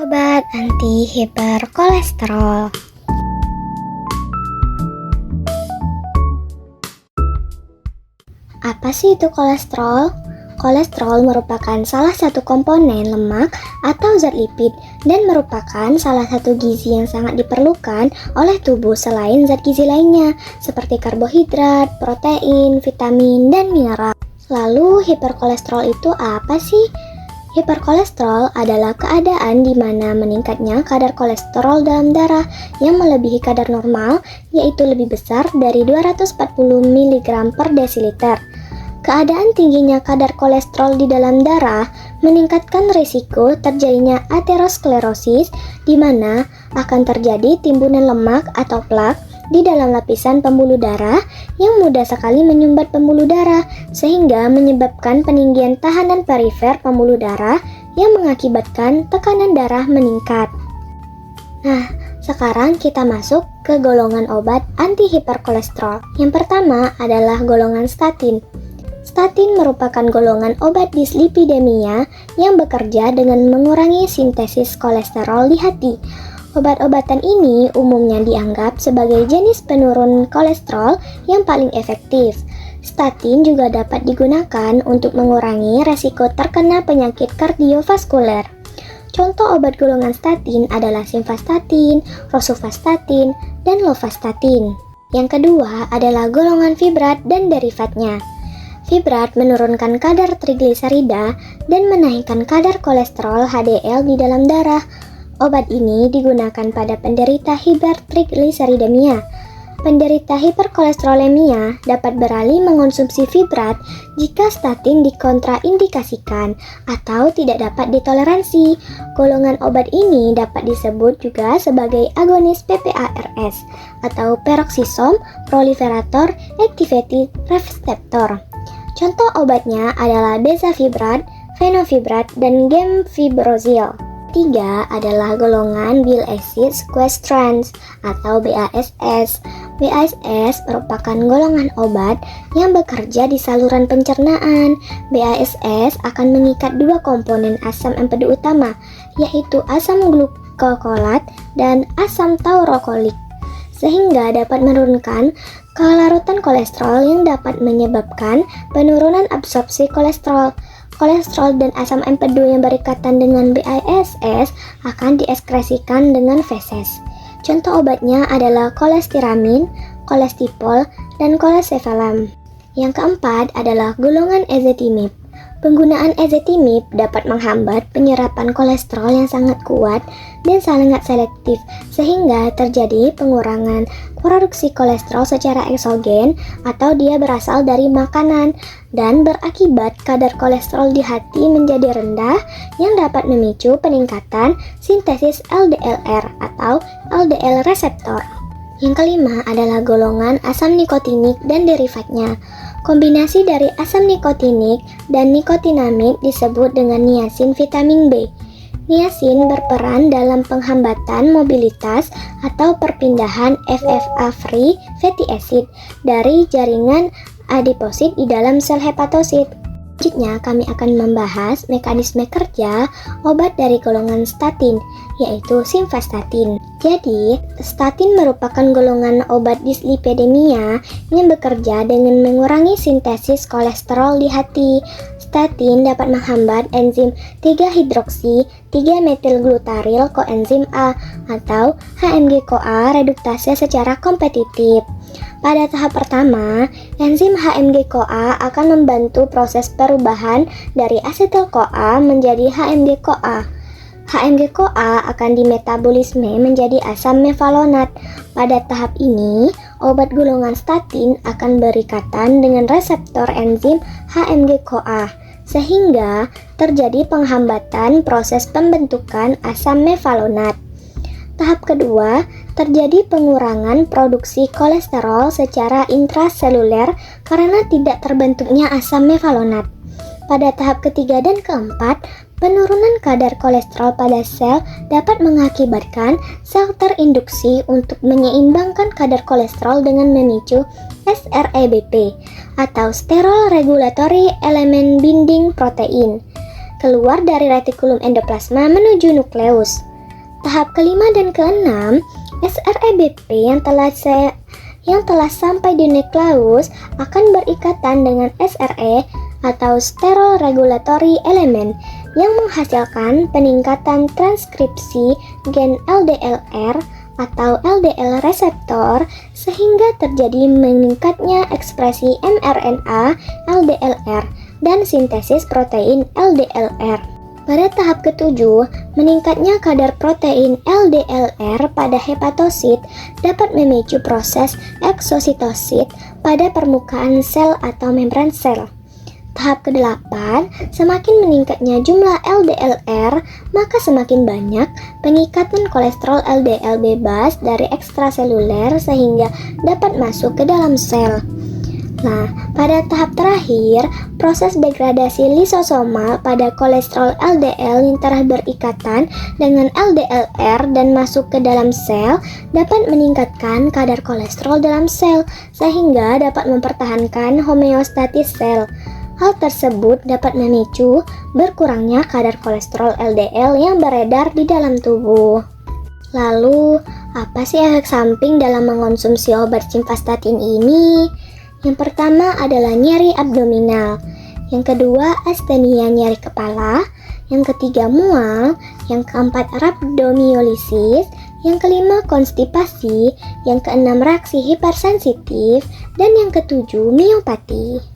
Obat anti hiperkolesterol. Apa sih itu kolesterol? Kolesterol merupakan salah satu komponen lemak atau zat lipid dan merupakan salah satu gizi yang sangat diperlukan oleh tubuh selain zat gizi lainnya seperti karbohidrat, protein, vitamin, dan mineral. Lalu hiperkolesterol itu apa sih? Hiperkolesterol adalah keadaan di mana meningkatnya kadar kolesterol dalam darah yang melebihi kadar normal, yaitu lebih besar dari 240 mg per desiliter. Keadaan tingginya kadar kolesterol di dalam darah meningkatkan risiko terjadinya aterosklerosis, di mana akan terjadi timbunan lemak atau plak di dalam lapisan pembuluh darah yang mudah sekali menyumbat pembuluh darah sehingga menyebabkan peninggian tahanan perifer pembuluh darah yang mengakibatkan tekanan darah meningkat. Nah, sekarang kita masuk ke golongan obat anti hiperkolesterol. Yang pertama adalah golongan statin. Statin merupakan golongan obat dislipidemia yang bekerja dengan mengurangi sintesis kolesterol di hati. Obat-obatan ini umumnya dianggap sebagai jenis penurun kolesterol yang paling efektif. Statin juga dapat digunakan untuk mengurangi resiko terkena penyakit kardiovaskuler. Contoh obat golongan statin adalah simvastatin, rosuvastatin, dan lovastatin. Yang kedua adalah golongan fibrat dan derivatnya. Fibrat menurunkan kadar trigliserida dan menaikkan kadar kolesterol HDL di dalam darah. Obat ini digunakan pada penderita hipertrigliseridemia. Penderita hiperkolesterolemia dapat beralih mengonsumsi fibrat jika statin dikontraindikasikan atau tidak dapat ditoleransi. Golongan obat ini dapat disebut juga sebagai agonis PPARS atau peroxisome proliferator activated receptor. Contoh obatnya adalah bezafibrat, fenofibrat, dan gemfibrozil. Ketiga adalah golongan bile acid sequestrants atau BASS. BASS merupakan golongan obat yang bekerja di saluran pencernaan. BASS akan mengikat dua komponen asam empedu utama, yaitu asam glukokolat dan asam taurokolik, sehingga dapat menurunkan kelarutan kolesterol yang dapat menyebabkan penurunan absorpsi kolesterol. Kolesterol dan asam empedu yang berikatan dengan BASS akan dieskresikan dengan feses. Contoh obatnya adalah kolestiramin, kolestipol, dan kolesevalam. Yang keempat adalah golongan ezetimibe. Penggunaan ezetimibe dapat menghambat penyerapan kolesterol yang sangat kuat dan sangat selektif sehingga terjadi pengurangan produksi kolesterol secara eksogen atau dia berasal dari makanan dan berakibat kadar kolesterol di hati menjadi rendah yang dapat memicu peningkatan sintesis LDLR atau LDL reseptor. Yang kelima adalah golongan asam nikotinik dan derivatnya. Kombinasi dari asam nikotinik dan nikotinamid disebut dengan niasin vitamin B. Niasin berperan dalam penghambatan mobilitas atau perpindahan FFA-free fatty acid dari jaringan adiposit di dalam sel hepatosit. Selanjutnya kami akan membahas mekanisme kerja obat dari golongan statin, yaitu simvastatin. Jadi, statin merupakan golongan obat dislipidemia yang bekerja dengan mengurangi sintesis kolesterol di hati. Statin dapat menghambat enzim 3-hidroksi 3-metilglutaril koenzim A atau HMG-CoA reduktase secara kompetitif. Pada tahap pertama, enzim HMG-CoA akan membantu proses perubahan dari asetil-CoA menjadi HMG-CoA. HMG-CoA akan dimetabolisme menjadi asam mevalonat. Pada tahap ini, obat golongan statin akan berikatan dengan reseptor enzim HMG-CoA, sehingga terjadi penghambatan proses pembentukan asam mevalonat. Tahap kedua, terjadi pengurangan produksi kolesterol secara intraseluler karena tidak terbentuknya asam mevalonat. Pada tahap ketiga dan keempat, penurunan kadar kolesterol pada sel dapat mengakibatkan sel terinduksi untuk menyeimbangkan kadar kolesterol dengan memicu SREBP atau Sterol Regulatory Element Binding Protein keluar dari retikulum endoplasma menuju nukleus. Tahap kelima dan keenam, SREBP yang telah sampai di nukleus akan berikatan dengan SRE atau sterol regulatory element yang menghasilkan peningkatan transkripsi gen LDLR atau LDL reseptor sehingga terjadi meningkatnya ekspresi mRNA LDLR dan sintesis protein LDLR. Pada tahap ketujuh, meningkatnya kadar protein LDLR pada hepatosit dapat memicu proses eksositosit pada permukaan sel atau membran sel. Tahap ke-8, semakin meningkatnya jumlah LDLR, maka semakin banyak pengikatan kolesterol LDL bebas dari ekstraseluler sehingga dapat masuk ke dalam sel. Nah, pada tahap terakhir, proses degradasi lisosomal pada kolesterol LDL yang telah berikatan dengan LDLR dan masuk ke dalam sel dapat meningkatkan kadar kolesterol dalam sel sehingga dapat mempertahankan homeostatis sel. Hal tersebut dapat memicu berkurangnya kadar kolesterol LDL yang beredar di dalam tubuh. Lalu, apa sih efek samping dalam mengonsumsi obat simvastatin ini? Yang pertama adalah nyeri abdominal, yang kedua astenia nyeri kepala, yang ketiga mual, yang keempat rhabdomyolisis, yang kelima konstipasi, yang keenam reaksi hipersensitif, dan yang ketujuh miopati.